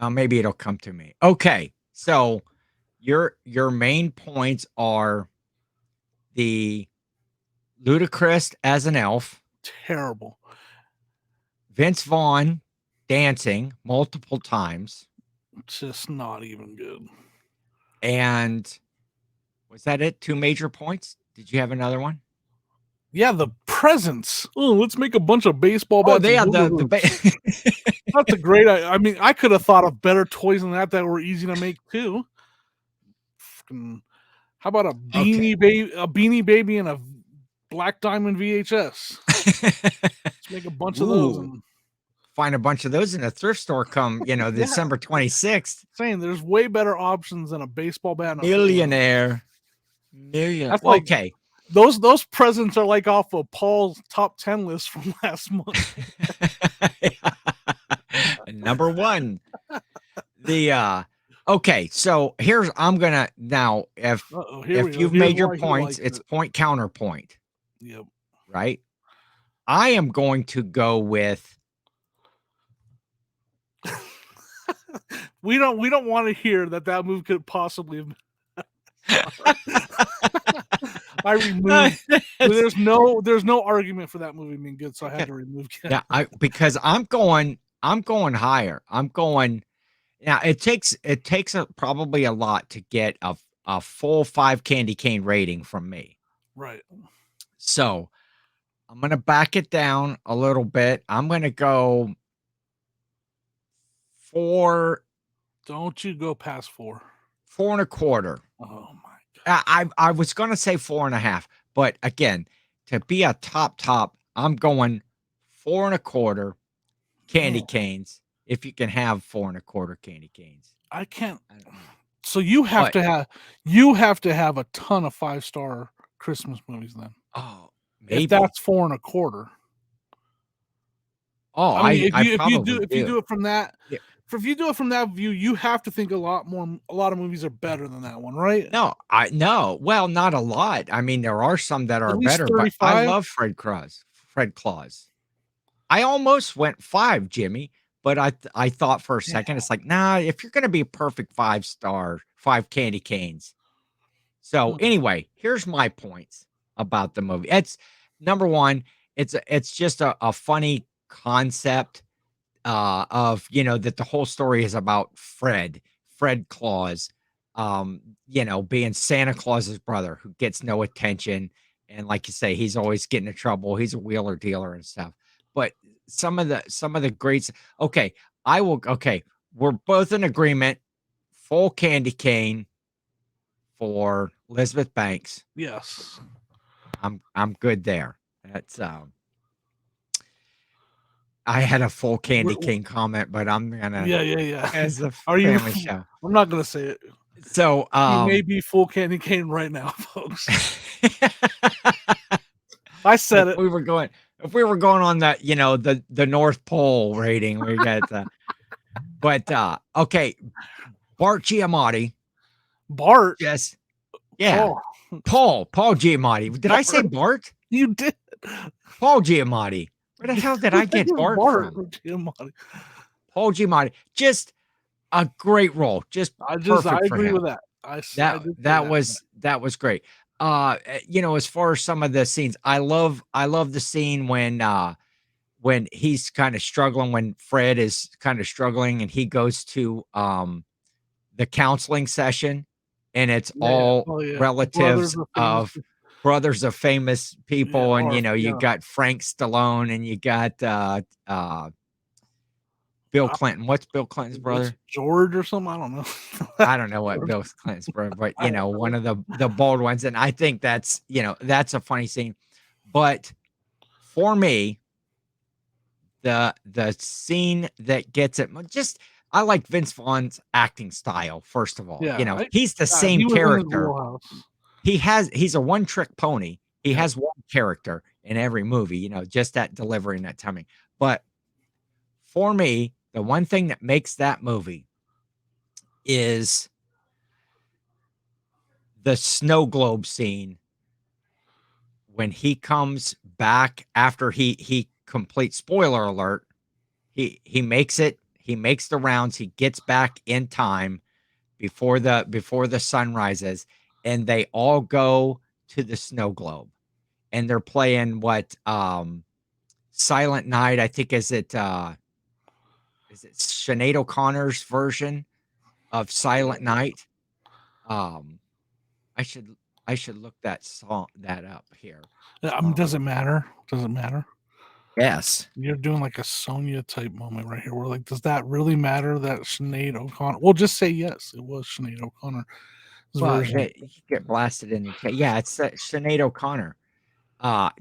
Maybe it'll come to me. Okay, so your main points are the ludicrous as an elf, terrible. Vince Vaughn dancing multiple times, just not even good. And was that it? 2 major points? Did you have another one? Yeah, the presents. Oh, let's make a bunch of baseball bats. Oh, they have That's a great. I mean, I could have thought of better toys than that were easy to make too. How about a beanie baby, and a Black Diamond VHS? Let's make a bunch of those and find a bunch of those in a thrift store come, December 26th. Saying there's way better options than a baseball bat. And Millionaire. That's like, okay. Those presents are like off of Paul's top 10 list from last month. Number 1. Okay, so I'm gonna now if you've made your points, it's point counterpoint. Yep. Right. I am going to go with. we don't want to hear that movie could possibly have. I removed. There's no argument for that movie being good, so I had to remove it. Yeah, because I'm going higher. I'm going. Now it takes probably a lot to get a full 5 candy cane rating from me. Right. So I'm gonna back it down a little bit. I'm gonna go 4. Don't you go past 4. 4.25. Oh my God. I was gonna say 4.5, but again, to be a top, I'm going 4.25 candy canes. If you can have 4.25 candy canes, I can't. So you have to have a ton of 5-star Christmas movies then. Oh, maybe if that's 4.25. Oh, I mean, if you do it from that. Yeah. If you do it from that view, you have to think a lot of movies are better than that one, right? No, well, not a lot. I mean, there are some that are better, 35? but I love Fred Claus. I almost went 5, Jimmy, but I thought for a Yeah. second, it's like, nah, if you're gonna be a perfect 5-star, 5 candy canes. So Hmm. anyway, here's my points about the movie. It's number one, it's just a funny concept of that the whole story is about Fred Claus, being Santa Claus's brother who gets no attention, and like you say, he's always getting in trouble. He's a wheeler dealer and stuff. But some of the greats. Okay, I will. Okay, we're both in agreement. Full candy cane for Elizabeth Banks. Yes. I'm good there. That's I had a full candy W- cane comment, but I'm gonna Yeah, yeah, yeah. as a Are you? family show. I'm not gonna say it. So, He may be full candy cane right now, folks. I if said it. we were going if we were going on the North Pole rating, we got but okay, Bart Giamatti, Bart. yes, yeah, Paul. Paul Giamatti. Did I say Bart. Bart? You did. Paul Giamatti. Where the hell did I get Bart Bart. from? Giamatti. Paul Giamatti. Just a great role, just I perfect for agree with him. that. I That did say that that. was that was great. As far as some of the scenes, I love the scene when he's kind of struggling, when Fred is kind of struggling and he goes to the counseling session, and it's Yeah, yeah. all Oh yeah. relatives of brothers of famous Yeah, people, and or you yeah. got Frank Stallone and you got Bill Clinton. What's Bill Clinton's It's brother? George or something. I don't know. I don't know what George. Bill Clinton's brother, but I don't one know. of the bald ones, and I think that's a funny scene. But for me, the scene that gets it just I like Vince Vaughn's acting style, first of all. Yeah, He's the same he was in his character. wheelhouse. He's a one-trick pony. He Yep. has one character in every movie, just that delivery and that timing. But for me, the one thing that makes that movie is the snow globe scene when he comes back after he completes, spoiler alert, he makes it, he makes the rounds, he gets back in time before the sun rises, and they all go to the snow globe, and they're playing what Silent Night, I think. Is it Sinead O'Connor's version of Silent Night? um I should I should look that up here. Does um it matter? Does it matter? yes. You're doing like a Sonya type moment right here. We're like, does that really matter that Sinead O'Connor? We'll just say yes, it was Sinead O'Connor's Well, version. you get blasted in the chat. Yeah, it's Sinead O'Connor.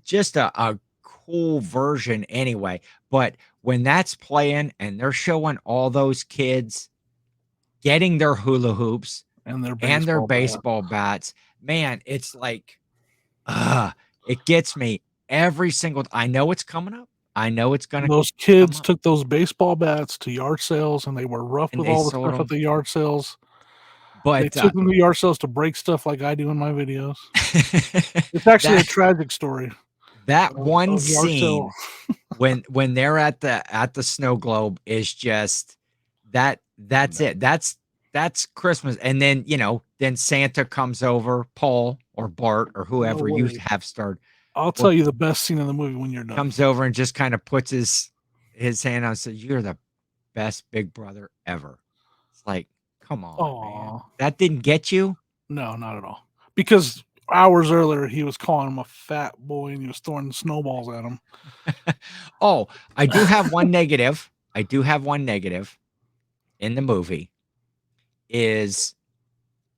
Just a cool version anyway. But when that's playing and they're showing all those kids getting their hula hoops And their and their baseball bat. baseball bats, man, it's like, it gets me every single. I know it's coming up. I know it's And gonna those come kids up, took those baseball bats to yard sales, and they were rough and with they all the sold stuff at them. the yard sales. They But took them to yard sales to break stuff like I do in my videos. It's actually a that tragic story that one of yard sale. scene when they're at the snow globe is just that's it. That's Christmas. And then, then Santa comes over, Paul or Bart or No whoever you way. have starred, I'll or tell you the best scene in the movie when you're done. comes over and just kind of puts his hand on and says, "You're the best big brother ever." It's like, come on, man. Aw. That didn't get you? No, not at all. Because hours earlier, he was calling him a fat boy and he was throwing snowballs at him. Oh, I do have one negative. I do have one negative in the movie is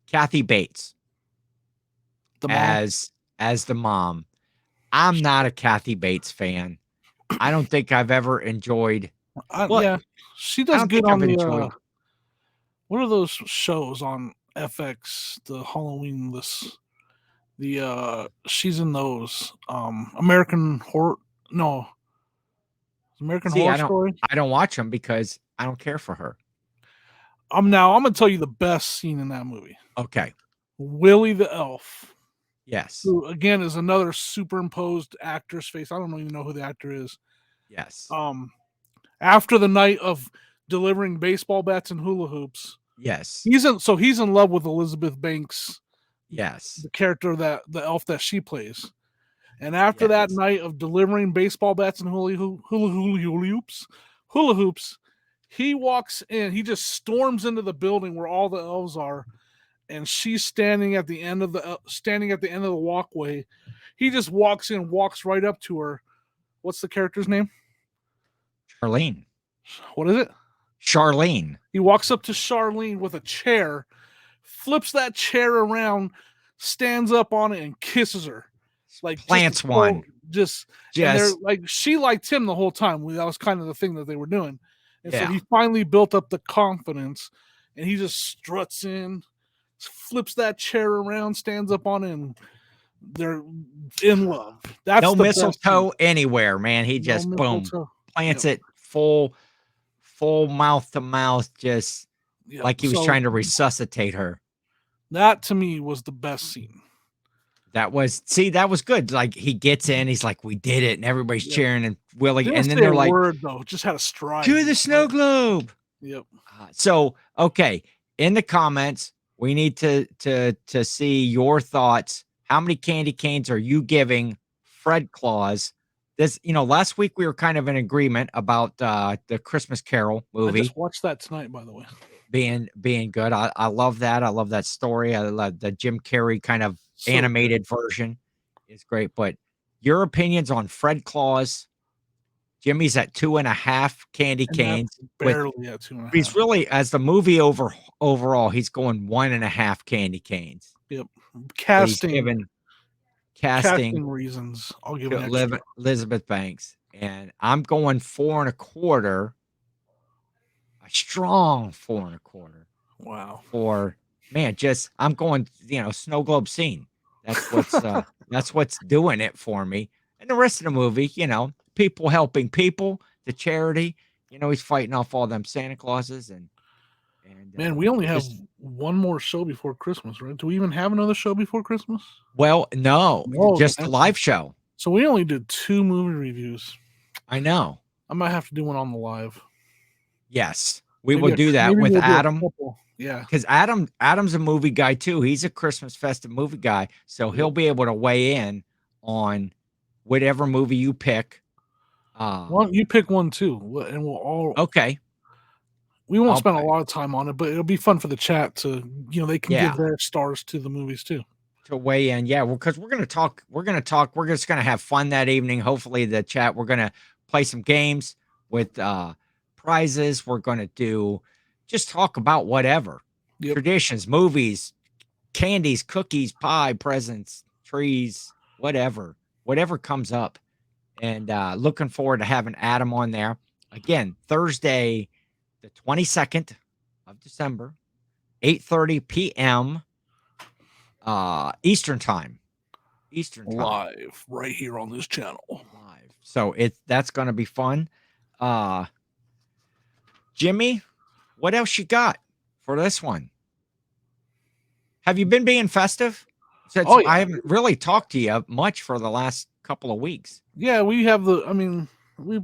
Kathy Bates The mom. as the mom. I'm not a Kathy Bates fan. I don't think I've ever enjoyed. Well, Yeah, she I does don't good think I've on the, enjoyed. what are those shows on FX, the Halloween list? She's in those, American Horror no, American See, Horror I don't Story? I don't watch them because I don't care for her. I'm gonna tell you the best scene in that movie. Okay. Willie the Elf, Yes. who again is another superimposed actor's face. I don't even know who the actor is. Yes. Um, After the night of delivering baseball bats and hula hoops, Yes. he's in love with Elizabeth Banks, Yes. the character that the elf that she plays. And after that Yes. night of delivering baseball bats and hula hoops, he walks in. He just storms into the building where all the elves are, and she's standing at the end of the walkway. He just walks in, walks right up to her. What's the character's name? Charlene. What is it? Charlene. He walks up to Charlene with a chair, flips that chair around, stands up on it, and kisses her. Like Plants one. And they're Just like, she liked him the whole time. That was kind of the thing that they were doing. And so yeah. he finally built up the confidence, and he just struts in, flips that chair around, stands up on it, and they're in love. That's No the best mistletoe scene. anywhere, man. He No just boom mistletoe. plants Yep. it full mouth to mouth, just Yep. like he was So trying to resuscitate her. that to me was the best scene. That was good. Like he gets in, he's like, "We did it," and everybody's Yep. cheering and willing, Didn't and then say a they're like, word though. Just had a stride. "To the snow globe." Yep. So okay, in the comments, we need to see your thoughts. How many candy canes are you giving Fred Claus? This, last week we were kind of in agreement about the Christmas Carol I movie just watched that tonight, by the way. being good. I love that. I love that story. I love the Jim Carrey kind of So animated version is great. But your opinions on Fred Claus? Jimmy's at 2.5 candy and that's canes with barely at 2.5. he's really as the movie overall, he's going 1.5 candy canes. Yep. But he's Casting given casting reasons. I'll give to an extra. Elizabeth Banks. And I'm going 4.25, a strong 4.25 Wow. for man, just I'm going, snow globe scene. That's what's doing it for me. And the rest of the movie, people helping people, the charity, he's fighting off all them Santa Clauses and Man, we only have just one more show before Christmas, right? Do we even have another show before Christmas? well, no, No, just the that's live show. So we only did 2 movie reviews. I know. I might have to do one on the live. Yes, we Maybe will do that maybe with we'll do a Adam. couple. Yeah. Because Adam's a movie guy too. He's a Christmas festive movie guy, so he'll be able to weigh in on whatever movie you pick. Well, you pick one too, and we'll all. Okay, We won't I'll spend a pick lot of time on it, but it'll be fun for the chat to, they can yeah give their stars to the movies too. to weigh in. Yeah, well, because we're gonna talk. We're just gonna have fun that evening. Hopefully, the chat. We're gonna play some games with prizes. We're gonna just talk about whatever Yep. traditions, movies, candies, cookies, pie, presents, trees, whatever comes up. And looking forward to having Adam on there again Thursday, the 22nd of December, 8:30 p.m. Eastern time. Live right here on this channel. Live. So that's going to be fun. Jimmy, what else you got for this one? Have you been being festive? Since Oh, yeah. I haven't really talked to you much for the last couple of weeks. Yeah, we have we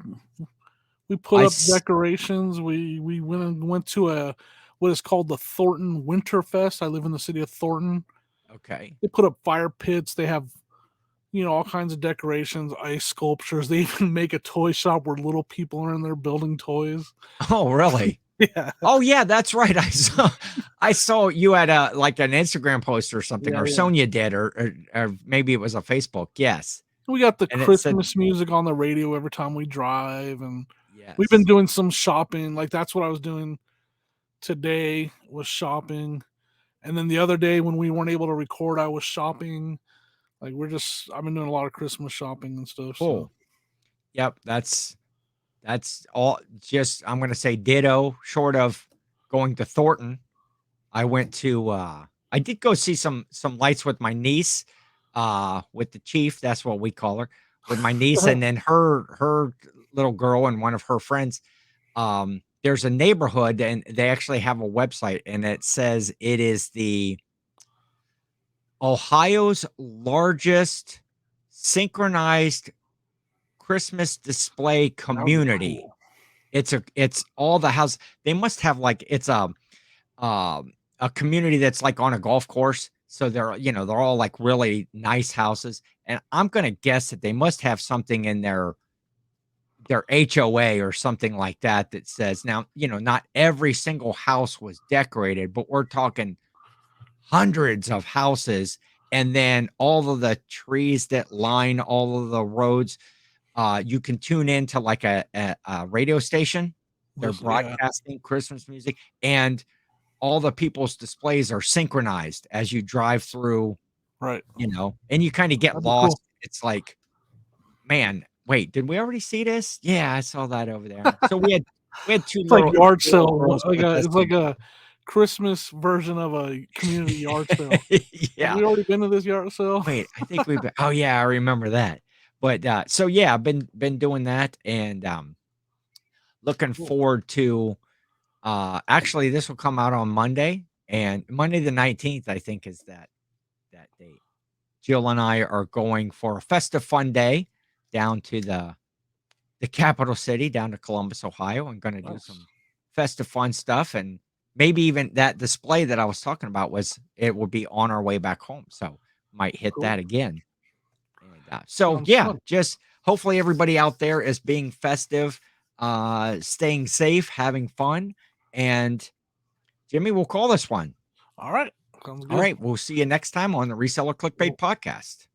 put up decorations. We went to what is called the Thornton Winterfest. I live in the city of Thornton. Okay. They put up fire pits. They have, all kinds of decorations, ice sculptures. They even make a toy shop where little people are in there building toys. Oh, really? Yeah. Oh, yeah, that's right. I saw you had like an Instagram post or something, Yeah, or yeah. Sonia did, or maybe it was a Facebook. Yes. We got the And Christmas music on the radio every time we drive, and yes. we've been doing some shopping. Like that's what I was doing today, was shopping. And then the other day when we weren't able to record, I was shopping. Like I've been doing a lot of Christmas shopping and stuff. Cool. So Yep, that's all. Just I'm gonna say ditto. Short of going to Thornton, I went to. I did go see some lights with my niece, with the chief. That's what we call her. With my niece, and then her little girl and one of her friends. There's a neighborhood, and they actually have a website, and it says it is the Ohio's largest synchronized Christmas display community. cool. it's all the house. They must have like a community that's like on a golf course. So they're all like really nice houses. And I'm gonna guess that they must have something in their HOA or something like that that says now, not every single house was decorated, but we're talking hundreds of houses. And then all of the trees that line all of the roads, you can tune into like a radio station. They're Listen, yeah, broadcasting Christmas music, and all the people's displays are synchronized as you drive through, right. and you kind of get That'd be cool. lost. It's like, man, wait, did we already see this? Yeah, I saw that over there. So we had two It's like little yard two little sale, girls like with us. it's like a Christmas version of a community yard sale. Have Yeah. we already been to this yard sale? Wait, I think we've been, oh yeah, I remember that. But so yeah, I've been doing that, and looking Cool. forward to actually this will come out on Monday, and Monday the 19th, I think, is that date. Jill and I are going for a festive fun day down to the capital city, down to Columbus, Ohio, and going to do Nice. some festive fun stuff, and maybe even that display that I was talking about it will be on our way back home, so might hit Cool. that again. And so Sounds yeah, fun. just hopefully everybody out there is being festive, staying safe, having fun, and Jimmy, we'll call this one. All right. Sounds All good. right, we'll see you next time on the Reseller Clickbait Cool. Podcast.